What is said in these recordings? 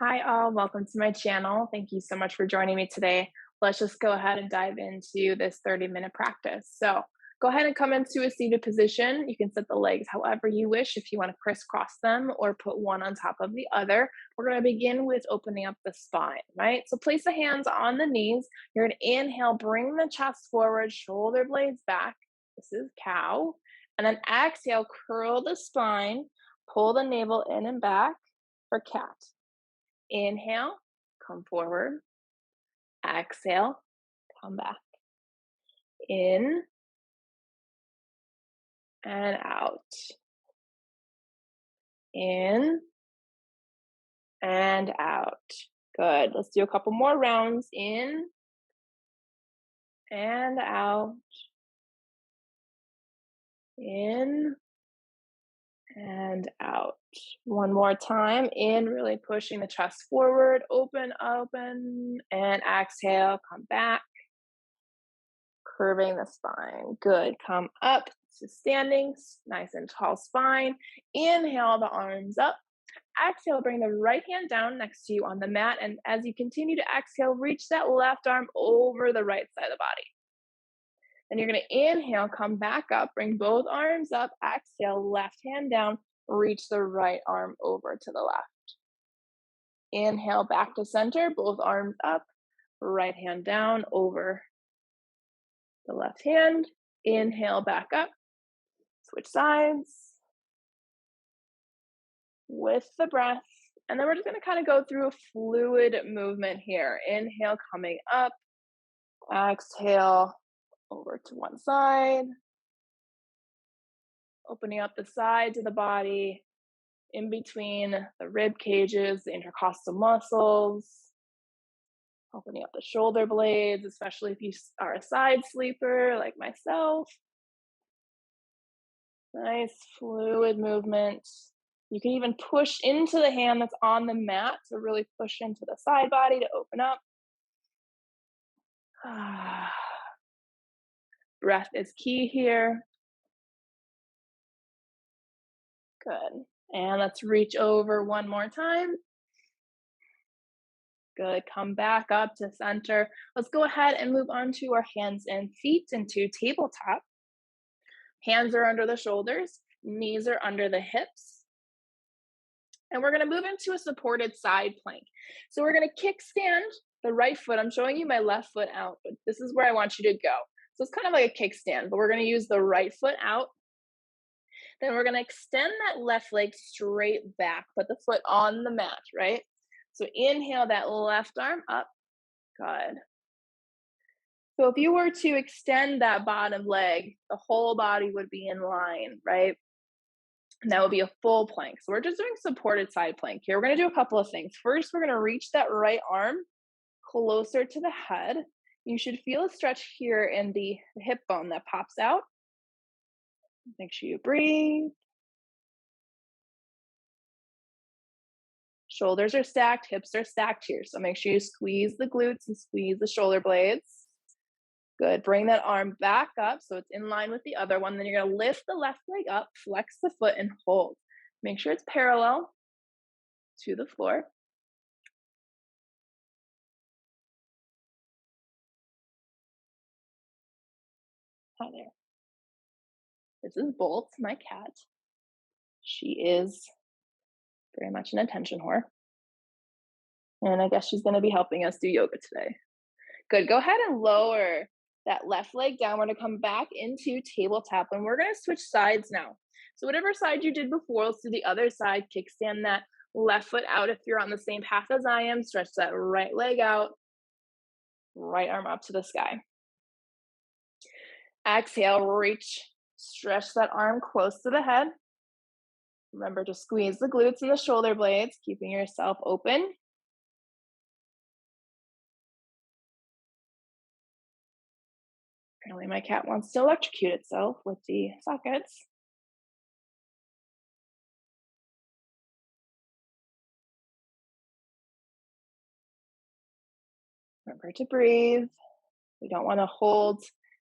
Hi all, welcome to my channel. Thank you so much for joining me today. Let's just go ahead and dive into this 30-minute practice. So go ahead and come into a seated position. You can set the legs however you wish if you want to crisscross them or put one on top of the other. We're going to begin with opening up the spine, right? So place the hands on the knees. You're going to inhale, bring the chest forward, shoulder blades back. This is cow. And then exhale, curl the spine, pull the navel in and back for cat. Inhale, come forward. Exhale, come back. In and out. In and out. Good. Let's do a couple more rounds. In and out. In and out. One more time. In, really pushing the chest forward. Open, open. And exhale, come back. Curving the spine. Good. Come up to standing, nice and tall spine. Inhale the arms up. Exhale, bring the right hand down next to you on the mat. And as you continue to exhale, reach that left arm over the right side of the body. Then you're going to inhale, come back up, bring both arms up. Exhale, left hand down, reach the right arm over to the left. Inhale, back to center, both arms up, right hand down over the left hand. Inhale, back up, switch sides with the breath. And then we're just going to kind of go through a fluid movement here. Inhale, coming up. Exhale, over to one side. Opening up the sides of the body, in between the rib cages, the intercostal muscles. Opening up the shoulder blades, especially if you are a side sleeper like myself. Nice fluid movement. You can even push into the hand that's on the mat to really push into the side body to open up. Breath is key here. Good. And let's reach over one more time. Good. Come back up to center. Let's go ahead and move on to our hands and feet into tabletop. Hands are under the shoulders, knees are under the hips. And we're going to move into a supported side plank. So we're going to kickstand the right foot. I'm showing you my left foot out, but this is where I want you to go. So it's kind of like a kickstand, but we're going to use the right foot out. Then we're going to extend that left leg straight back. Put the foot on the mat, right? So inhale that left arm up. Good. So if you were to extend that bottom leg, the whole body would be in line, right? And that would be a full plank. So we're just doing supported side plank here. We're going to do a couple of things. First, we're going to reach that right arm closer to the head. You should feel a stretch here in the hip bone that pops out. Make sure you breathe. Shoulders are stacked, hips are stacked here. So make sure you squeeze the glutes and squeeze the shoulder blades. Good. Bring that arm back up so it's in line with the other one. Then you're going to lift the left leg up, flex the foot, and hold. Make sure it's parallel to the floor. Hi there. This is Bolt, my cat. She is very much an attention whore. And I guess she's going to be helping us do yoga today. Good. Go ahead and lower that left leg down. We're going to come back into tabletop, and we're going to switch sides now. So whatever side you did before, let's do the other side. Kickstand that left foot out if you're on the same path as I am. Stretch that right leg out. Right arm up to the sky. Exhale, reach, stretch that arm close to the head. Remember to squeeze the glutes and the shoulder blades, keeping yourself open. Apparently my cat wants to electrocute itself with the sockets. Remember to breathe. We don't want to hold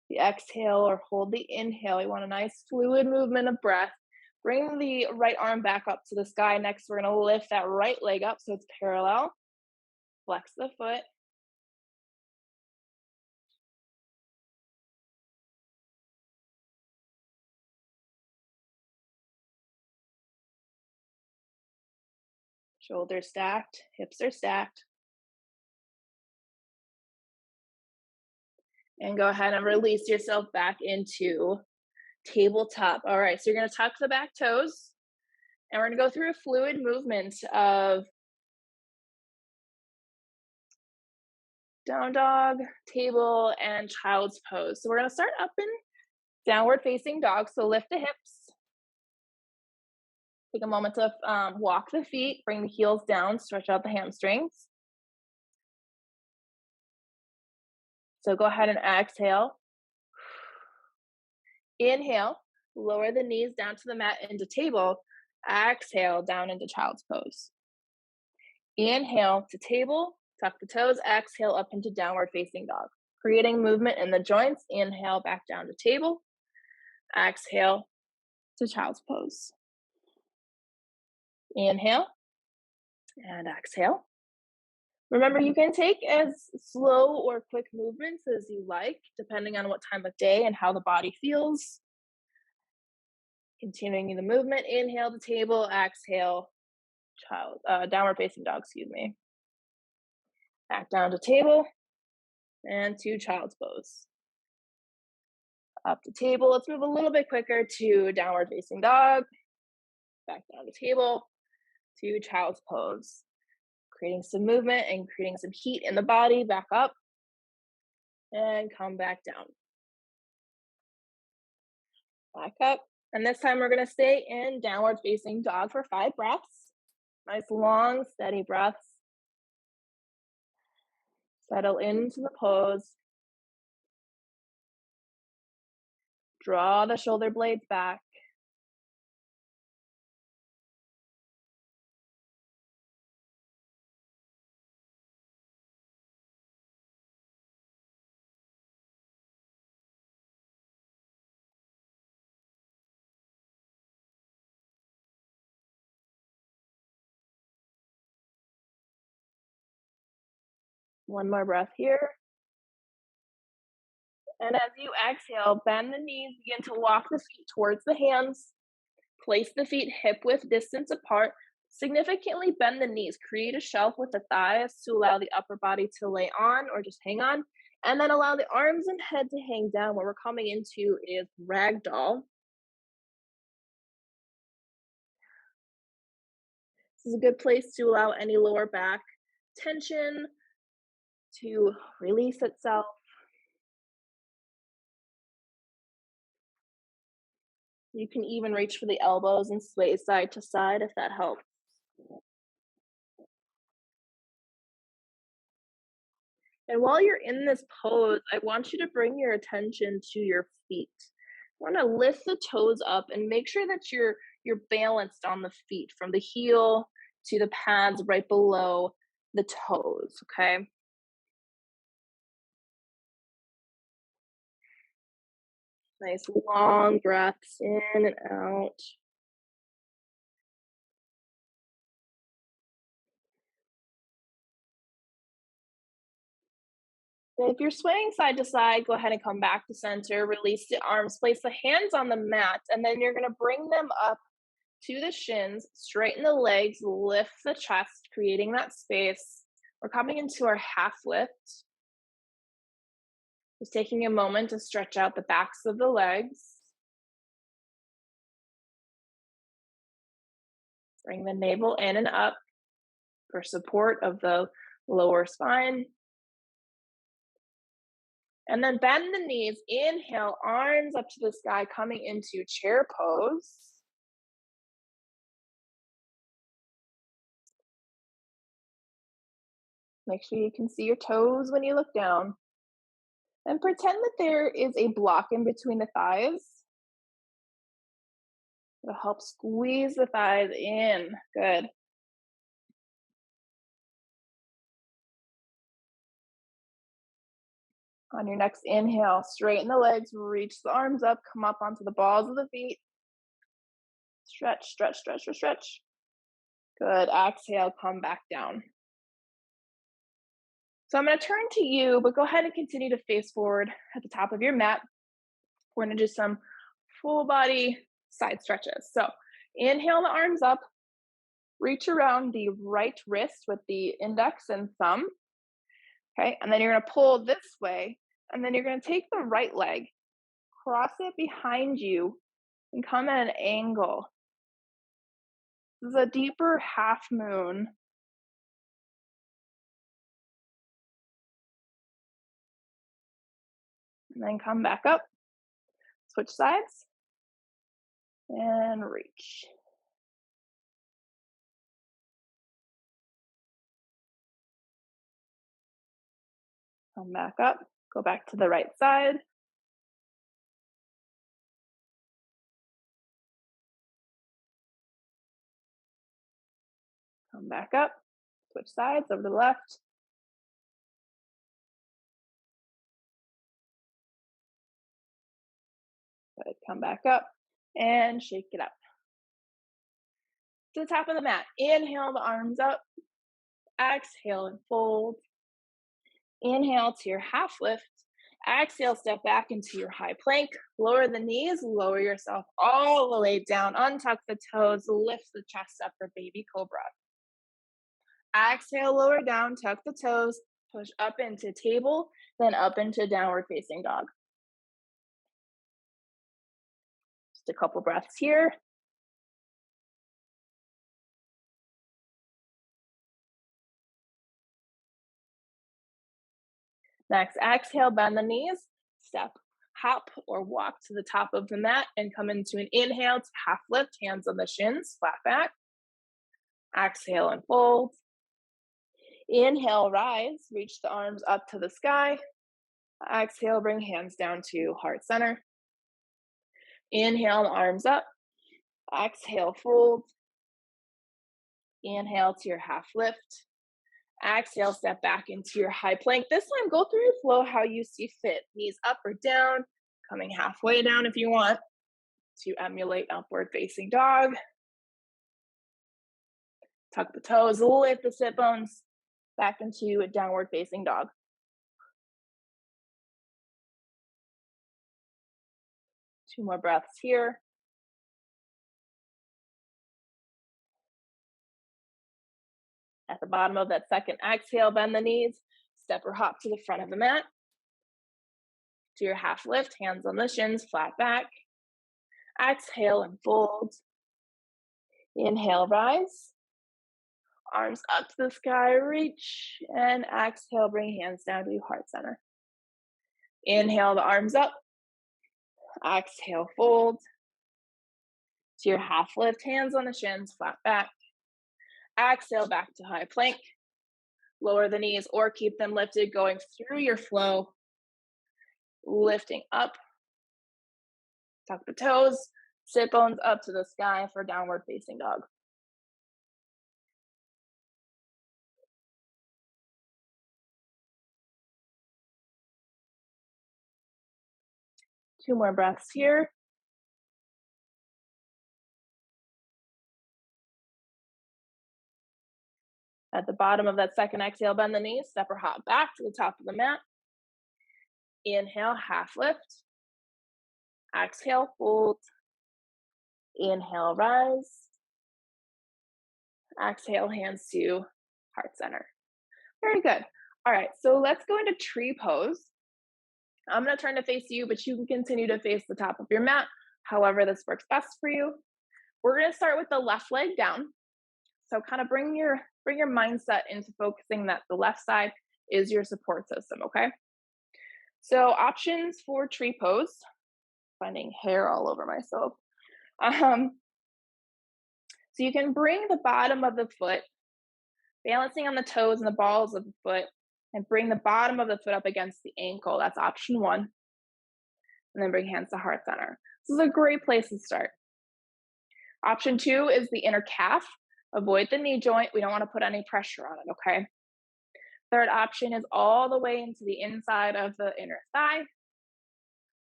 the exhale or hold the inhale. We want a nice fluid movement of breath. Bring the right arm back up to the sky. Next, we're gonna lift that right leg up so it's parallel. Flex the foot. Shoulders stacked, hips are stacked. And go ahead and release yourself back into tabletop. All right, so you're gonna tuck the back toes, and we're gonna go through a fluid movement of down dog, table, and child's pose. So we're gonna start up in downward facing dog. So lift the hips. Take a moment to walk the feet, bring the heels down, stretch out the hamstrings. So go ahead and exhale. Inhale, lower the knees down to the mat into table. Exhale, down into child's pose. Inhale to table, tuck the toes, exhale up into downward facing dog. Creating movement in the joints. Inhale back down to table. Exhale to child's pose. Inhale and exhale. Remember, you can take as slow or quick movements as you like, depending on what time of day and how the body feels. Continuing the movement, inhale to table, exhale, downward facing dog, excuse me. Back down to table and to child's pose. Up to table, let's move a little bit quicker to downward facing dog. Back down to table, to child's pose. Creating some movement and creating some heat in the body. Back up and come back down. Back up. And this time we're gonna stay in downward facing dog for 5 breaths. Nice long, steady breaths. Settle into the pose. Draw the shoulder blades back. One more breath here. And as you exhale, bend the knees, begin to walk the feet towards the hands. Place the feet hip width distance apart. Significantly bend the knees. Create a shelf with the thighs to allow the upper body to lay on or just hang on. And then allow the arms and head to hang down. What we're coming into is Ragdoll. This is a good place to allow any lower back tension to release itself. You can even reach for the elbows and sway side to side if that helps. And while you're in this pose, I want you to bring your attention to your feet. I want to lift the toes up and make sure that you're balanced on the feet from the heel to the pads right below the toes, okay? Nice long breaths in and out. And if you're swaying side to side, go ahead and come back to center, release the arms, place the hands on the mat, and then you're gonna bring them up to the shins, straighten the legs, lift the chest, creating that space. We're coming into our half lift. Just taking a moment to stretch out the backs of the legs. Bring the navel in and up for support of the lower spine. And then bend the knees. Inhale, arms up to the sky, coming into chair pose. Make sure you can see your toes when you look down. And pretend that there is a block in between the thighs. It'll help squeeze the thighs in. Good. On your next inhale, straighten the legs, reach the arms up, come up onto the balls of the feet. Stretch, stretch, stretch, stretch, stretch. Good. Exhale, come back down. So I'm going to turn to you, but go ahead and continue to face forward at the top of your mat. We're going to do some full body side stretches. So inhale the arms up, reach around the right wrist with the index and thumb. Okay, and then you're going to pull this way, and then you're going to take the right leg, cross it behind you, and come at an angle. This is a deeper half moon. And then come back up, switch sides, and reach. Come back up, go back to the right side. Come back up, switch sides over to the left. Good, come back up and shake it up. To the top of the mat, inhale the arms up, exhale and fold. Inhale to your half lift. Exhale, step back into your high plank. Lower the knees, lower yourself all the way down. Untuck the toes, lift the chest up for baby cobra. Exhale, lower down, tuck the toes, push up into table, then up into downward facing dog. Just a couple breaths here. Next, exhale, bend the knees, step, hop, or walk to the top of the mat and come into an inhale to half lift, hands on the shins, flat back. Exhale and fold. Inhale, rise, reach the arms up to the sky. Exhale, bring hands down to heart center. Inhale, the arms up. Exhale, fold. Inhale to your half lift. Exhale, step back into your high plank. This time, go through your flow how you see fit. Knees up or down, coming halfway down if you want to emulate upward facing dog. Tuck the toes, lift the sit bones back into a downward facing dog. Two more breaths here. At the bottom of that second exhale, bend the knees, step or hop to the front of the mat. Do your half lift, hands on the shins, flat back. Exhale and fold. Inhale, rise. Arms up to the sky, reach, and exhale, bring hands down to heart center. Inhale the arms up. Exhale, fold. To your half lift, hands on the shins, flat back. Exhale, back to high plank. Lower the knees or keep them lifted, going through your flow. Lifting up. Tuck the toes, sit bones up to the sky for downward facing dog. Two more breaths here. At the bottom of that second exhale, bend the knees, step or hop back to the top of the mat. Inhale, half lift. Exhale, fold. Inhale, rise. Exhale, hands to heart center. Very good. All right, so let's go into tree pose. I'm going to turn to face you, but you can continue to face the top of your mat, however this works best for you. We're going to start with the left leg down. So kind of bring your mindset into focusing that the left side is your support system, okay? So options for tree pose, finding hair all over myself. So you can bring the bottom of the foot, balancing on the toes and the balls of the foot, and bring the bottom of the foot up against the ankle. That's option one. And then bring hands to heart center. This is a great place to start. Option two is the inner calf. Avoid the knee joint. We don't want to put any pressure on it, okay? Third option is all the way into the inside of the inner thigh.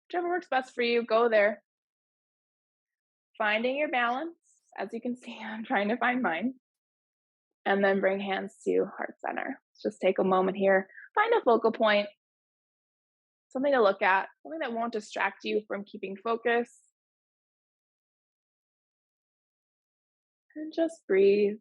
Whichever works best for you, go there. Finding your balance. As you can see, I'm trying to find mine. And then bring hands to heart center. Just take a moment here, find a focal point, something to look at, something that won't distract you from keeping focus, and just breathe.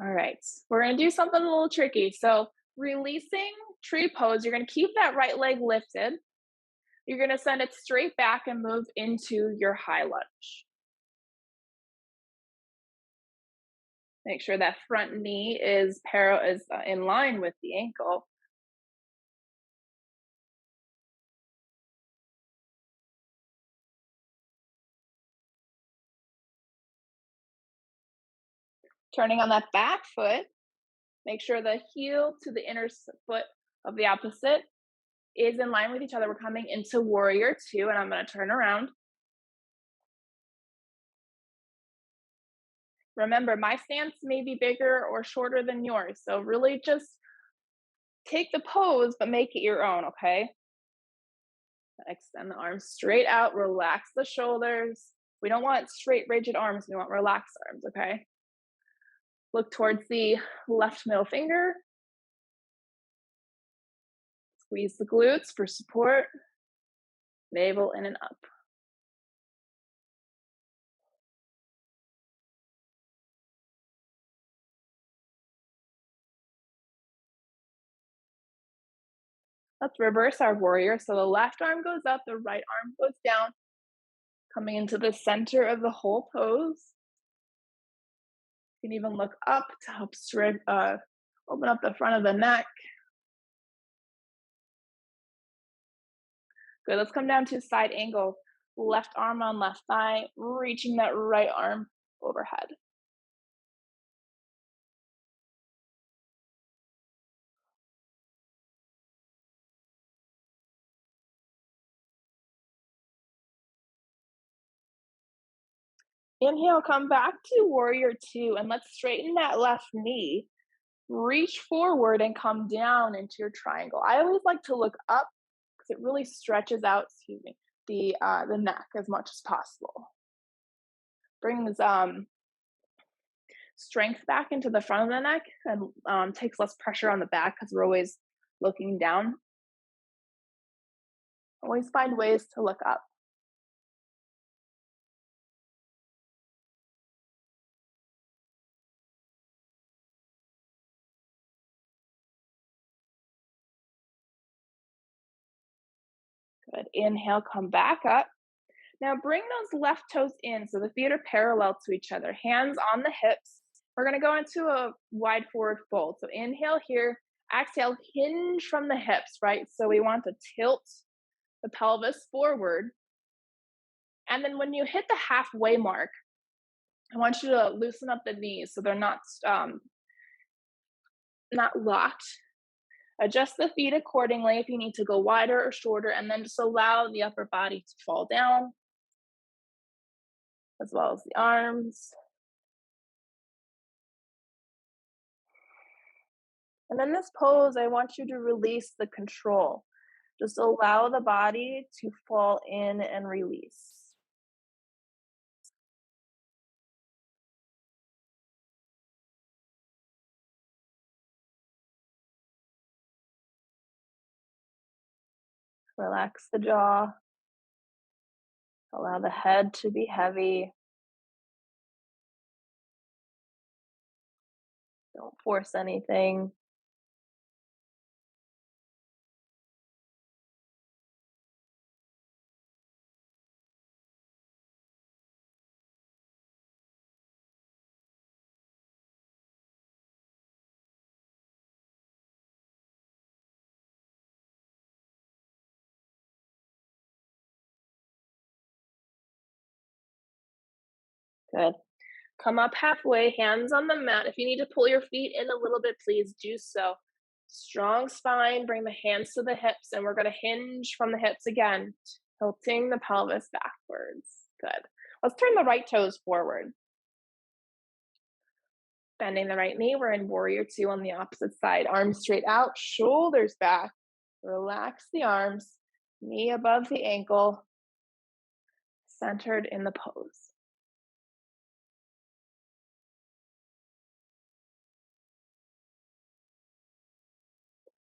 All right, we're gonna do something a little tricky. So, releasing tree pose, you're gonna keep that right leg lifted. You're gonna send it straight back and move into your high lunge. Make sure that front knee is in line with the ankle. Turning on that back foot, make sure the heel to the foot of the opposite is in line with each other. We're coming into warrior two, and I'm going to turn around. Remember, my stance may be bigger or shorter than yours, so really just take the pose, but make it your own, okay? Extend the arms straight out, relax the shoulders. We don't want straight, rigid arms, we want relaxed arms, okay? Look towards the left middle finger, squeeze the glutes for support, navel in and up. Let's reverse our warrior. So the left arm goes up, the right arm goes down, coming into the center of the whole pose. You can even look up to help open up the front of the neck. Good, let's come down to side angle. Left arm on left thigh, reaching that right arm overhead. Inhale, come back to warrior two, and let's straighten that left knee. Reach forward and come down into your triangle. I always like to look up because it really stretches out, excuse me, the neck as much as possible. Brings strength back into the front of the neck and takes less pressure on the back because we're always looking down. Always find ways to look up. Good. Inhale, come back up. Now bring those left toes in so the feet are parallel to each other, hands on the hips. We're going to go into a wide forward fold. So inhale here, exhale, hinge from the hips, right? So we want to tilt the pelvis forward. And then when you hit the halfway mark, I want you to loosen up the knees so they're not locked. Adjust the feet accordingly if you need to go wider or shorter, and then just allow the upper body to fall down, as well as the arms. And in this pose, I want you to release the control. Just allow the body to fall in and release. Relax the jaw. Allow the head to be heavy. Don't force anything. Good. Come up halfway, hands on the mat. If you need to pull your feet in a little bit, please do so. Strong spine, bring the hands to the hips, and we're going to hinge from the hips again, tilting the pelvis backwards. Good. Let's turn the right toes forward. Bending the right knee, we're in warrior two on the opposite side. Arms straight out, shoulders back. Relax the arms, knee above the ankle, centered in the pose.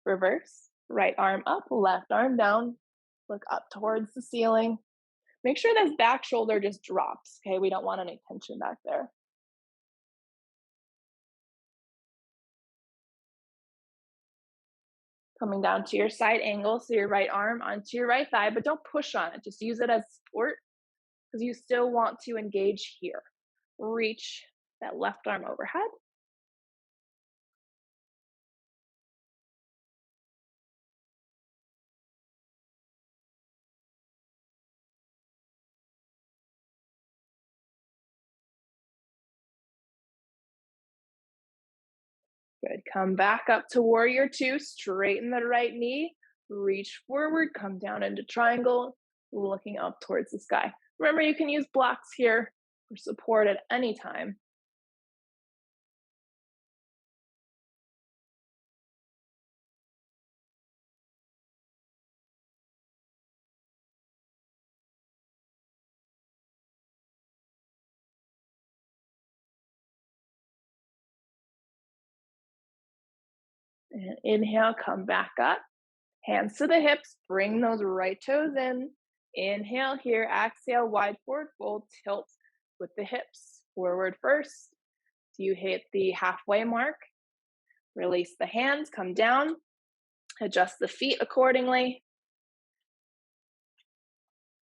Reverse, right arm up, left arm down. Look up towards the ceiling. Make sure this back shoulder just drops, okay? We don't want any tension back there. Coming down to your side angle, so your right arm onto your right thigh, but don't push on it. Just use it as support because you still want to engage here. Reach that left arm overhead. Good. Come back up to warrior two. Straighten the right knee. Reach forward. Come down into triangle, looking up towards the sky. Remember, you can use blocks here for support at any time. And inhale, come back up. Hands to the hips. Bring those right toes in. Inhale here. Exhale, wide forward fold. Tilt with the hips. Forward first. So you hit the halfway mark. Release the hands. Come down. Adjust the feet accordingly.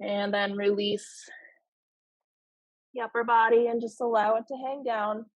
And then release the upper body and just allow it to hang down.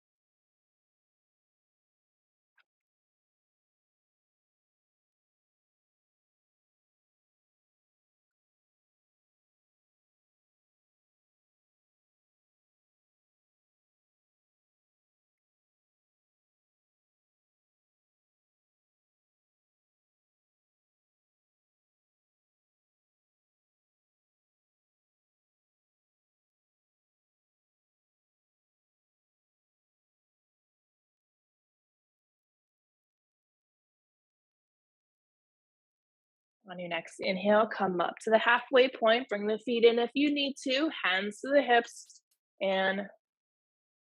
On your next inhale, come up to the halfway point. Bring the feet in if you need to. Hands to the hips and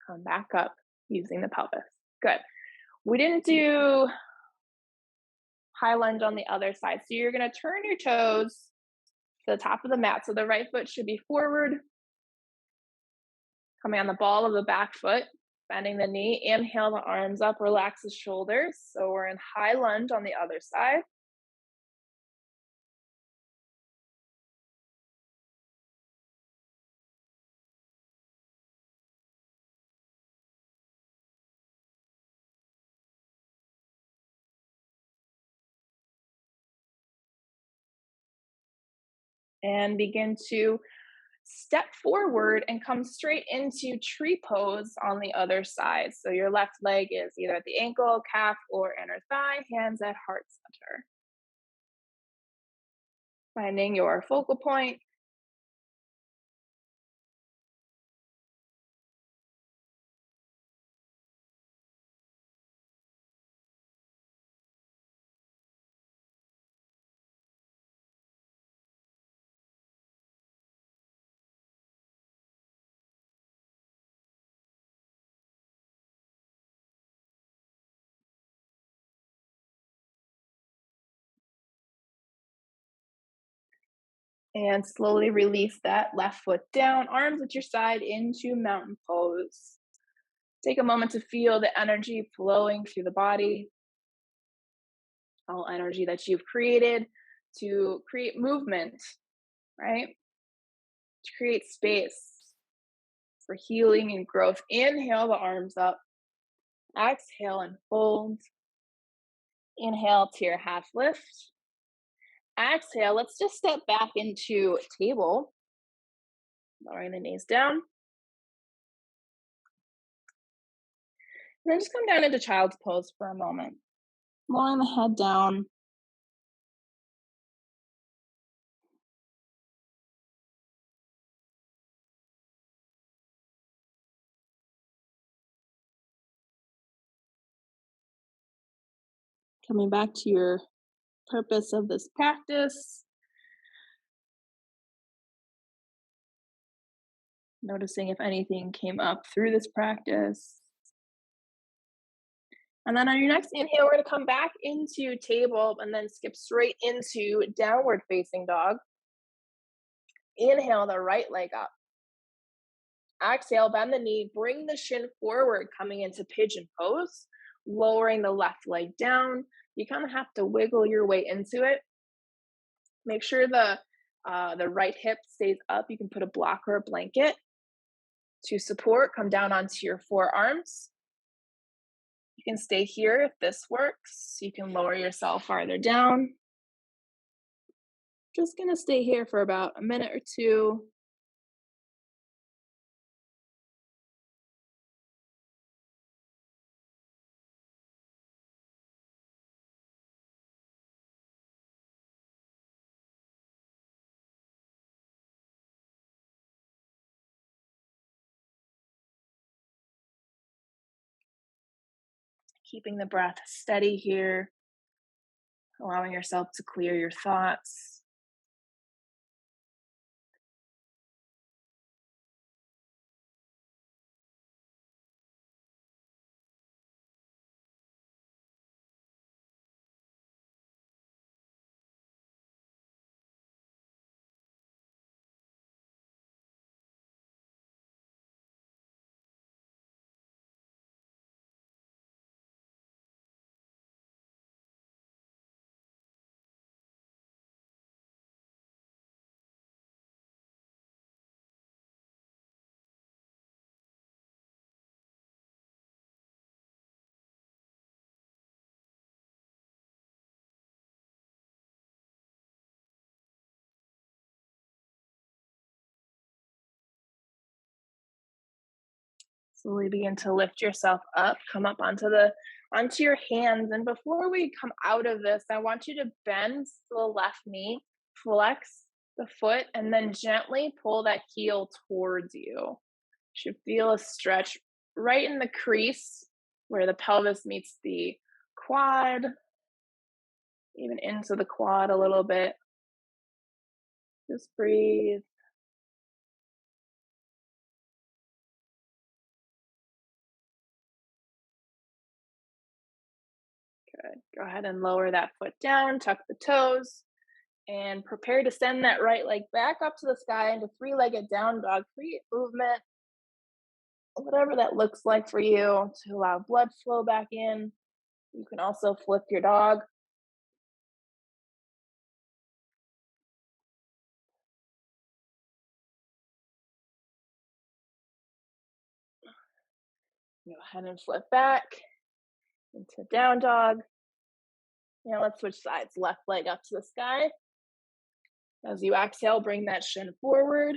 come back up using the pelvis. Good. We didn't do high lunge on the other side. So you're going to turn your toes to the top of the mat. So the right foot should be forward, coming on the ball of the back foot, bending the knee. Inhale the arms up, relax the shoulders. So we're in high lunge on the other side. And begin to step forward and come straight into tree pose on the other side. So your left leg is either at the ankle, calf, or inner thigh, hands at heart center. Finding your focal point. And slowly release that left foot down, arms at your side into mountain pose. Take a moment to feel the energy flowing through the body, all energy that you've created to create movement, right? To create space for healing and growth. Inhale the arms up. Exhale and fold. Inhale to your half lift. Exhale, let's just step back into table. Lowering the knees down. And then just come down into child's pose for a moment. Lowering the head down, coming back to your purpose of this practice, noticing if anything came up through this practice. And then on your next inhale, we're going to come back into table and then skip straight into downward facing dog. Inhale the right leg up. Exhale, bend the knee, bring the shin forward, coming into pigeon pose, lowering the left leg down. You kind of have to wiggle your way into it. Make sure the right hip stays up. You can put a block or a blanket to support. Come down onto your forearms. You can stay here if this works. You can lower yourself farther down. Just gonna stay here for about a minute or two. Keeping the breath steady here, allowing yourself to clear your thoughts. Slowly begin to lift yourself up, come up onto your hands. And before we come out of this, I want you to bend the left knee, flex the foot, and then gently pull that heel towards you. Should feel a stretch right in the crease where the pelvis meets the quad, even into the quad a little bit. Just breathe. Good. Go ahead and lower that foot down, tuck the toes, and prepare to send that right leg back up to the sky into three-legged down dog. Create movement, whatever that looks like for you, to allow blood flow back in. You can also flip your dog. Go ahead and flip back into down dog. Now let's switch sides. Left leg up to the sky. As you exhale, bring that shin forward.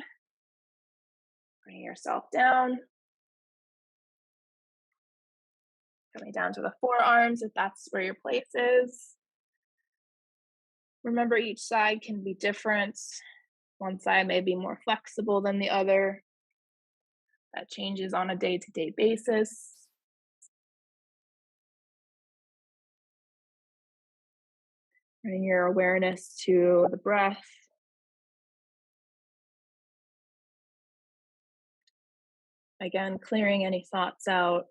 Bring yourself down. Coming down to the forearms if that's where your place is. Remember, each side can be different. One side may be more flexible than the other. That changes on a day-to-day basis. Bring your awareness to the breath. Again, clearing any thoughts out.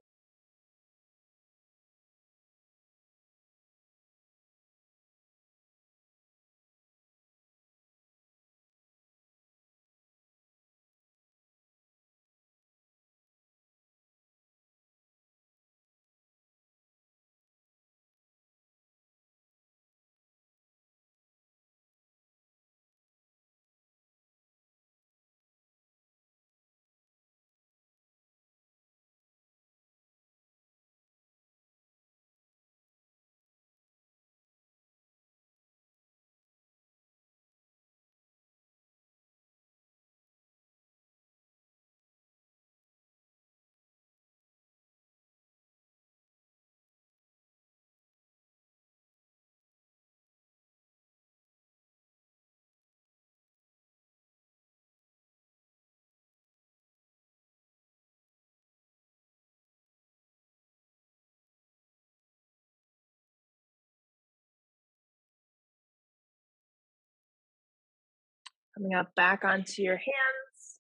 Coming up back onto your hands.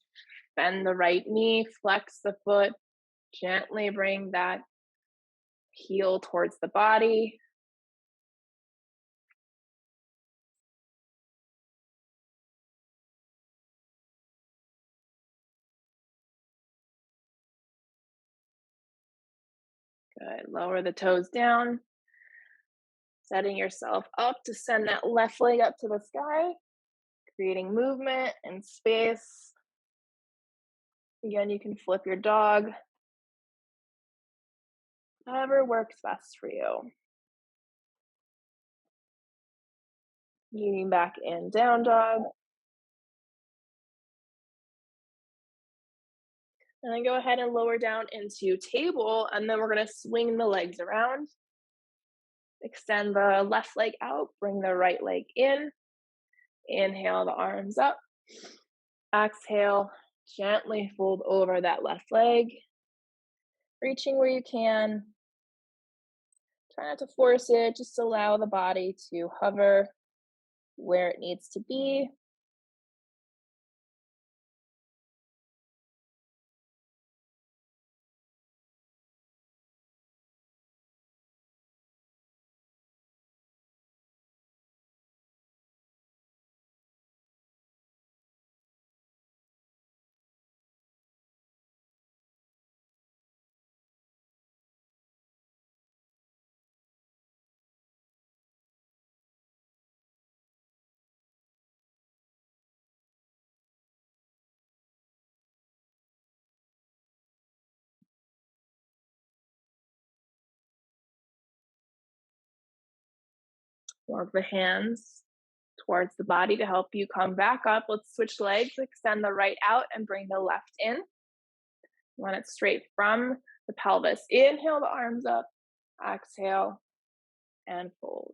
Bend the right knee, flex the foot. Gently bring that heel towards the body. Good. Lower the toes down. Setting yourself up to send that left leg up to the sky, creating movement and space. Again, you can flip your dog, however works best for you. Leaning back in down dog. And then go ahead and lower down into table, and then we're gonna swing the legs around. Extend the left leg out, bring the right leg in. Inhale the arms up. Exhale, gently fold over that left leg. Reaching where you can. Try not to force it, just allow the body to hover where it needs to be. Walk the hands towards the body to help you come back up. Let's switch legs, extend the right out and bring the left in. You want it straight from the pelvis. Inhale the arms up, exhale, and fold.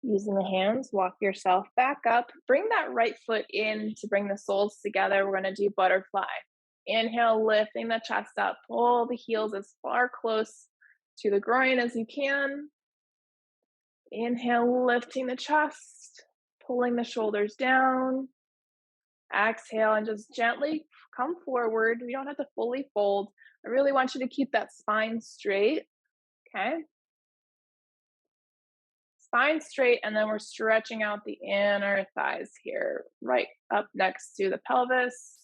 Using the hands, walk yourself back up. Bring that right foot in to bring the soles together. We're going to do butterfly. Inhale, lifting the chest up. Pull the heels as far close to the groin as you can. Inhale, lifting the chest, pulling the shoulders down. Exhale and just gently come forward. We don't have to fully fold. I really want you to keep that spine straight. Okay. Spine straight, and then we're stretching out the inner thighs here, right up next to the pelvis.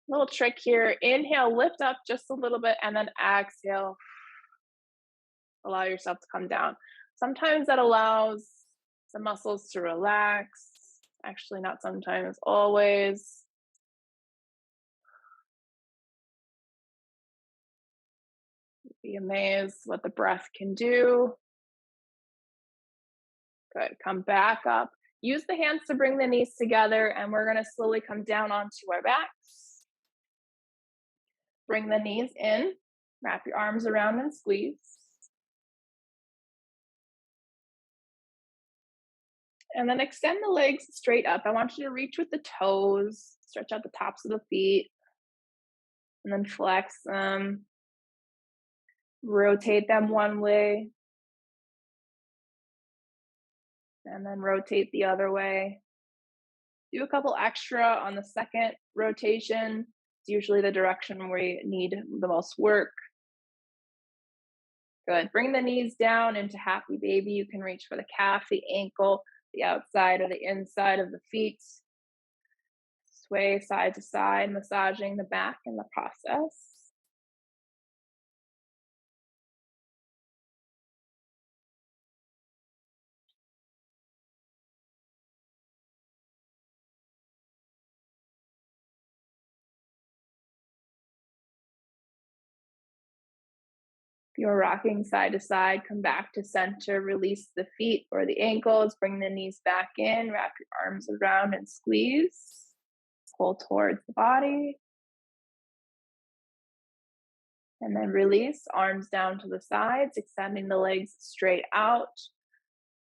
Little trick here. Inhale, lift up just a little bit, and then exhale, allow yourself to come down. Sometimes that allows the muscles to relax. Actually, not sometimes, always. Be amazed what the breath can do. Good. Come back up. Use the hands to bring the knees together, and we're going to slowly come down onto our backs. Bring the knees in. Wrap your arms around and squeeze. And then extend the legs straight up. I want you to reach with the toes, stretch out the tops of the feet, and then flex them. Rotate them one way, and then rotate the other way. Do a couple extra on the second rotation. It's usually the direction where you need the most work. Good. Bring the knees down into happy baby. You can reach for the calf, the ankle, the outside or the inside of the feet. sway side to side, massaging the back in the process. If you're rocking side to side, come back to center, release the feet or the ankles, bring the knees back in, wrap your arms around and squeeze. Pull towards the body. And then release, arms down to the sides, extending the legs straight out,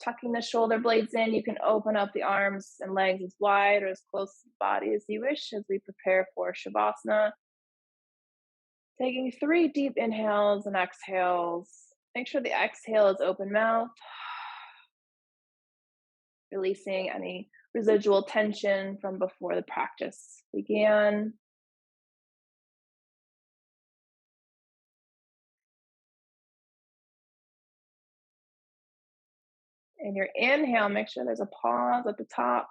tucking the shoulder blades in. You can open up the arms and legs as wide or as close to the body as you wish as we prepare for Shavasana. Taking 3 deep inhales and exhales. Make sure the exhale is open mouth, releasing any residual tension from before the practice began. And your inhale, make sure there's a pause at the top.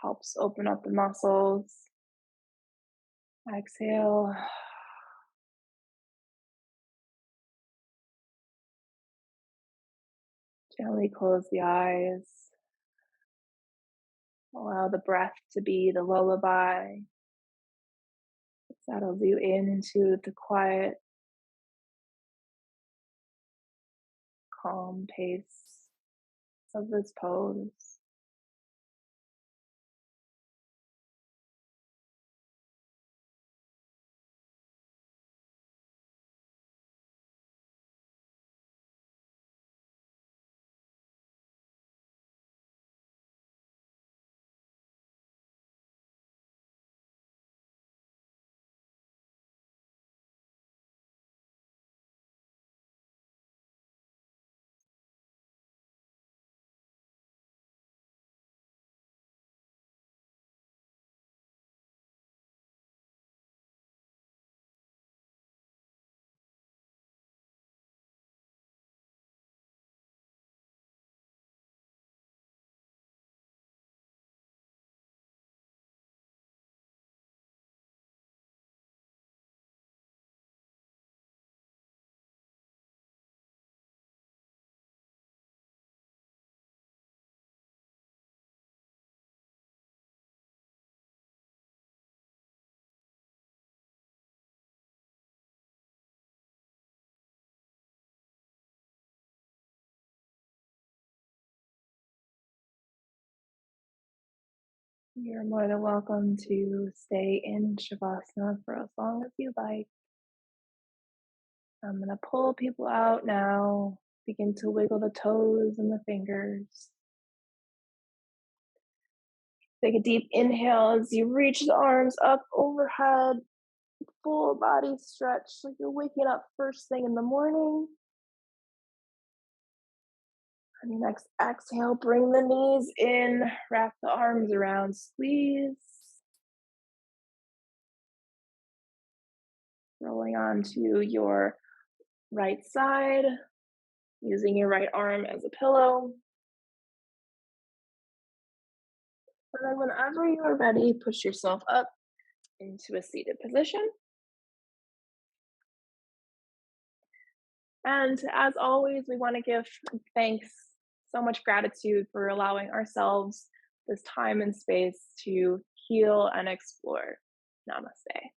Helps open up the muscles. Exhale. Gently close the eyes. Allow the breath to be the lullaby. It settles you into the quiet, calm pace of this pose. You're more than welcome to stay in Shavasana for as long as you like. I'm going to pull people out now. Begin to wiggle the toes and the fingers. Take a deep inhale as you reach the arms up overhead. Full body stretch like you're waking up first thing in the morning. On your next exhale, bring the knees in, wrap the arms around, squeeze. Rolling onto your right side, using your right arm as a pillow. And then whenever you are ready, push yourself up into a seated position. And as always, we want to give thanks, so much gratitude for allowing ourselves this time and space to heal and explore. Namaste.